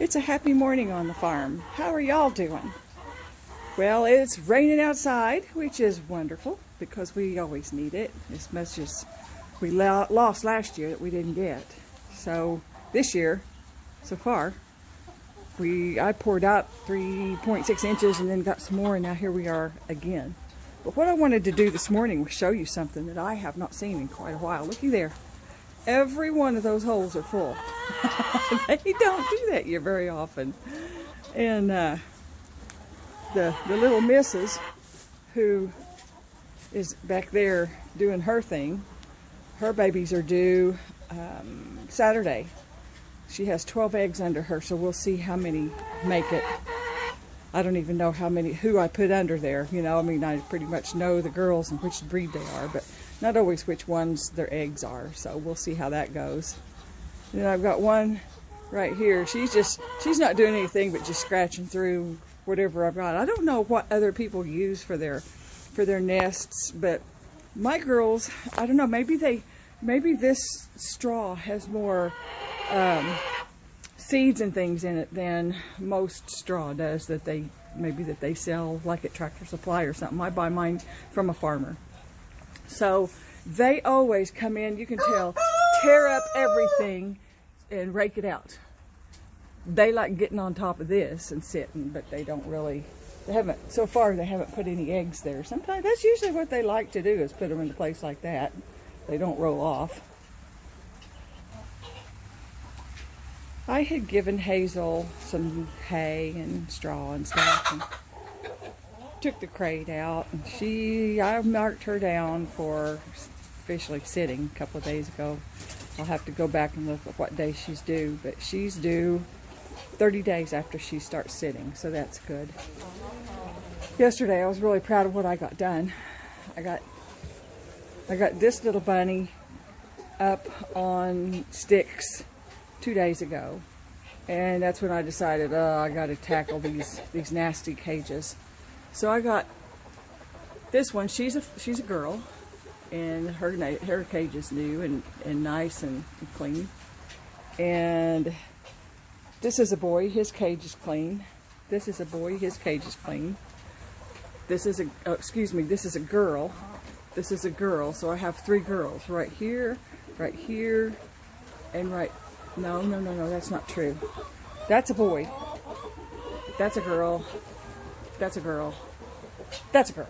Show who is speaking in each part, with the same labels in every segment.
Speaker 1: It's a happy morning on the farm. How are y'all doing? Well, it's raining outside, which is wonderful because we always need it as much as we lost last year that we didn't get. So this year, so far, I poured out 3.6 inches and then got some more, and now here we are again. But what I wanted to do this morning was show you something that I have not seen in quite a while. Looky there. Every one of those holes are full. They don't do that here very often. And the little missus who is back there doing her thing, her babies are due Saturday. She has 12 eggs under her, so we'll see how many make it. I don't even know who I put under there. You know, I mean, I pretty much know the girls and which breed they are, but not always which ones their eggs are. So we'll see how that goes. And then I've got one right here. She's not doing anything but just scratching through whatever I've got. I don't know what other people use for their nests, but my girls, I don't know, maybe this straw has more seeds and things in it than most straw does that they sell like at Tractor Supply or something. I buy mine from a farmer. So they always come in, you can tell, tear up everything and rake it out. They like getting on top of this and sitting, but so far they haven't put any eggs there. Sometimes that's usually what they like to do, is put them in a place like that. They don't roll off. I had given Hazel some hay and straw and stuff, and took the crate out, and I marked her down for officially sitting a couple of days ago. I'll have to go back and look at what day she's due, but she's due 30 days after she starts sitting, so that's good. Yesterday I was really proud of what I got done. I got this little bunny up on sticks 2 days ago, and that's when I decided, I got to tackle these nasty cages. So I got this one. She's a girl, and her cage is new and nice and clean. And this is a boy. His cage is clean. This is a boy. His cage is clean. This is this is a girl. This is a girl. So I have 3 girls right here, and right. No, that's not true. That's a boy. That's a girl. That's a girl. That's a girl.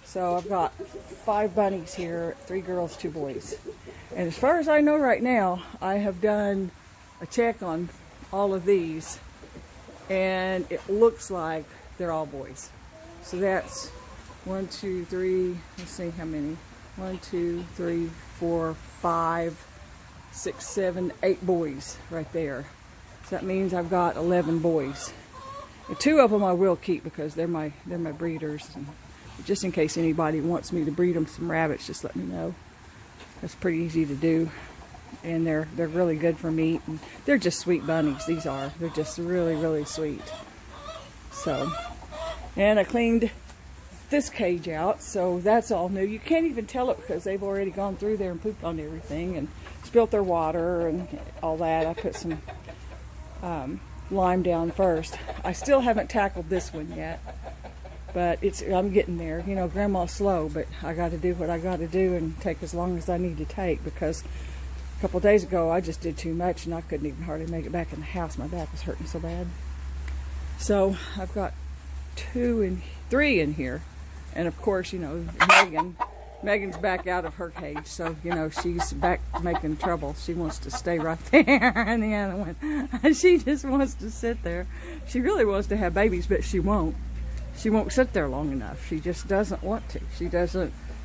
Speaker 1: So I've got 5 bunnies here, 3 girls, 2 boys. And as far as I know right now, I have done a check on all of these, and it looks like they're all boys. So that's 1, 2, 3, let's see how many. 1, 2, 3, 4, 5, 6, 7, 8 boys right there. So that means I've got 11 boys. And 2 of them I will keep because they're my breeders. And just in case anybody wants me to breed them some rabbits, just let me know. That's pretty easy to do, and they're really good for meat. And they're just sweet bunnies. These are. They're just really, really sweet. So, and I cleaned this cage out, so that's all new. You can't even tell it because they've already gone through there and pooped on everything and spilt their water and all that. I put some lime down first. I still haven't tackled this one yet, but I'm getting there. You know, Grandma's slow, but I got to do what I got to do and take as long as I need to take, because a couple of days ago I just did too much and I couldn't even hardly make it back in the house. My back was hurting so bad. So I've got 3 in here. And of course, you know, Megan's back out of her cage, so, you know, she's back making trouble. She wants to stay right there. And the other one, she just wants to sit there. She really wants to have babies, but she won't. She won't sit there long enough. She just doesn't want to.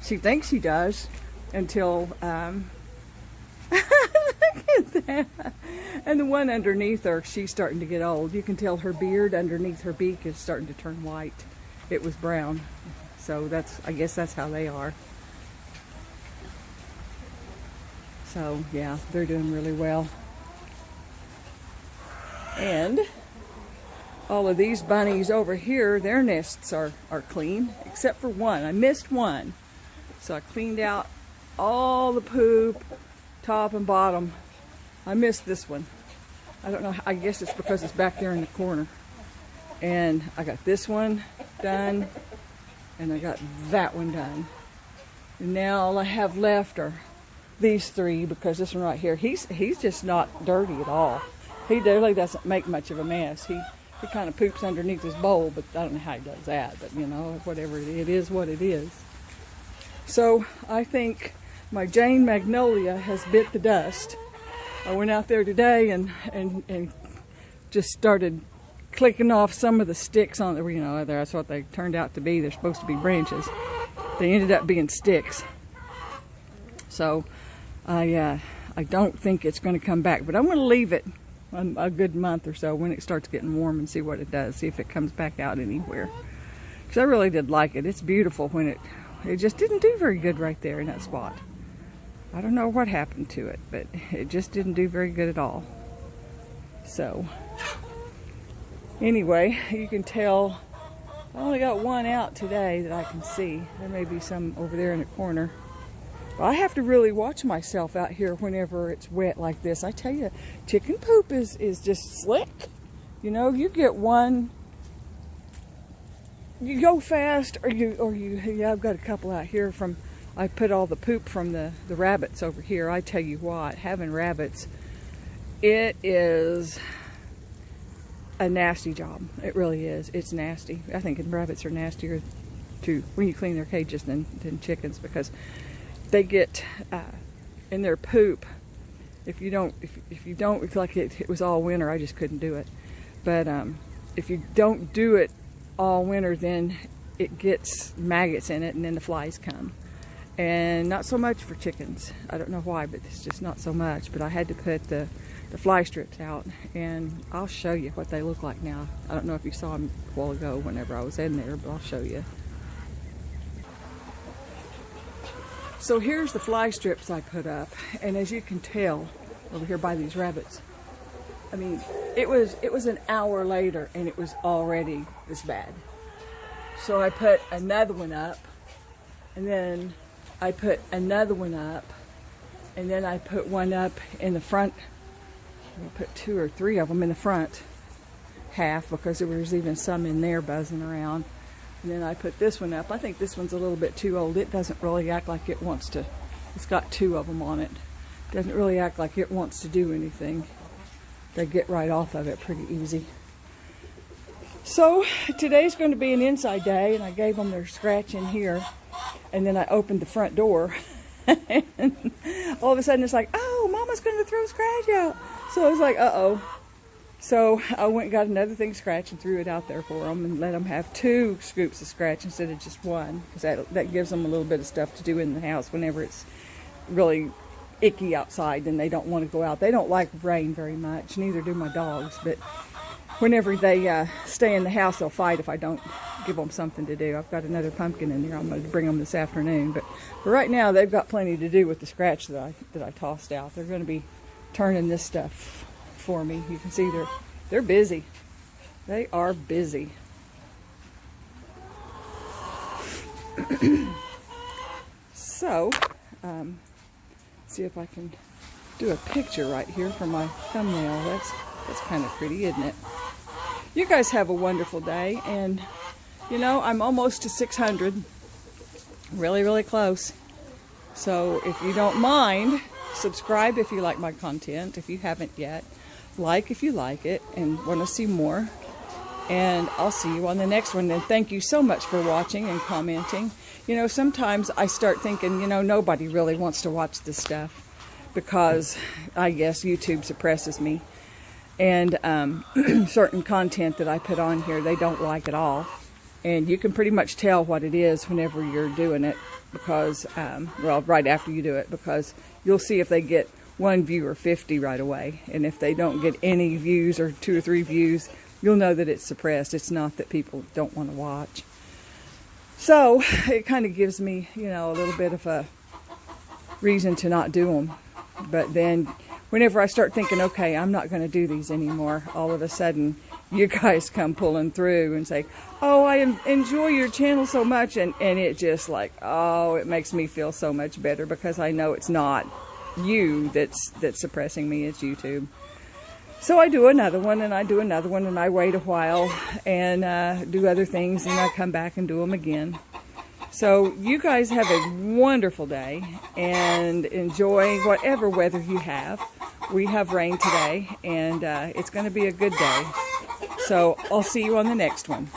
Speaker 1: She thinks she does until, look at that. And the one underneath her, she's starting to get old. You can tell her beard underneath her beak is starting to turn white. It was brown. So I guess that's how they are. So yeah, they're doing really well. And all of these bunnies over here, their nests are clean, except for one. I missed one. So I cleaned out all the poop, top and bottom. I missed this one. I don't know, I guess it's because it's back there in the corner. And I got this one done, and I got that one done. And now all I have left are these three, because this one right here, he's just not dirty at all. He really doesn't make much of a mess. He kind of poops underneath his bowl, but I don't know how he does that. But you know, whatever it is, what it is. So I think my Jane Magnolia has bit the dust. I went out there today and just started clicking off some of the sticks on the, you know, that's what they turned out to be. They're supposed to be branches. They ended up being sticks. So I don't think it's going to come back, but I'm going to leave it a good month or so when it starts getting warm and see what it does, see if it comes back out anywhere. Because I really did like it. It's beautiful when it just didn't do very good right there in that spot. I don't know what happened to it, but it just didn't do very good at all. So anyway, you can tell I only got one out today that I can see. There may be some over there in the corner. But I have to really watch myself out here whenever it's wet like this. I tell you, chicken poop is just slick. You know, you get one, you go fast, or yeah, I've got a couple out here from, I put all the poop from the rabbits over here. I tell you what, having rabbits, it is a nasty job. It really is. It's nasty. I think rabbits are nastier too when you clean their cages than chickens, because they get in their poop. If you don't, like it was all winter, I just couldn't do it. But if you don't do it all winter, then it gets maggots in it, and then the flies come. And not so much for chickens. I don't know why, but it's just not so much. But I had to put the fly strips out, and I'll show you what they look like now. I don't know if you saw them a while ago whenever I was in there, but I'll show you. So here's the fly strips I put up, and as you can tell over here by these rabbits, I mean, it was an hour later and it was already this bad. So I put another one up, and then I put another one up, and then I put one up in the front. I put 2 or 3 of them in the front half, because there was even some in there buzzing around. And then I put this one up. I think this one's a little bit too old. It doesn't really act like it wants to. It's got 2 of them on it. Doesn't really act like it wants to do anything. They get right off of it pretty easy. So today's going to be an inside day, and I gave them their scratch in here. And then I opened the front door. And all of a sudden it's like, oh, Mama's going to throw Scratch out. So I was like, uh-oh. So I went and got another thing Scratch and threw it out there for them, and let them have 2 scoops of Scratch instead of just one, because that gives them a little bit of stuff to do in the house whenever it's really icky outside and they don't want to go out. They don't like rain very much, neither do my dogs, but whenever they stay in the house, they'll fight if I don't give them something to do. I've got another pumpkin in there. I'm going to bring them this afternoon, but for right now they've got plenty to do with the Scratch that I tossed out. They're going to be turning this stuff for me. You can see they're busy. They are busy. So, see if I can do a picture right here for my thumbnail. That's kind of pretty, isn't it? You guys have a wonderful day, and you know, I'm almost to 600. Really, really close. So if you don't mind, subscribe if you like my content, if you haven't yet. Like if you like it and want to see more. And I'll see you on the next one. And thank you so much for watching and commenting. You know, sometimes I start thinking, you know, nobody really wants to watch this stuff, because I guess YouTube suppresses me. And certain content that I put on here, they don't like at all. And you can pretty much tell what it is whenever you're doing it, because, well, right after you do it, because you'll see if they get 1 view or 50 right away. And if they don't get any views or 2 or 3 views, you'll know that it's suppressed. It's not that people don't want to watch. So it kind of gives me, you know, a little bit of a reason to not do them. But then whenever I start thinking, okay, I'm not going to do these anymore, all of a sudden you guys come pulling through and say, oh, I enjoy your channel so much. And it just like, oh, it makes me feel so much better, because I know it's not you that's suppressing me, it's YouTube. So I do another one, and I do another one, and I wait a while and do other things, and I come back and do them again. So you guys have a wonderful day and enjoy whatever weather you have. We have rain today, and it's going to be a good day. So I'll see you on the next one.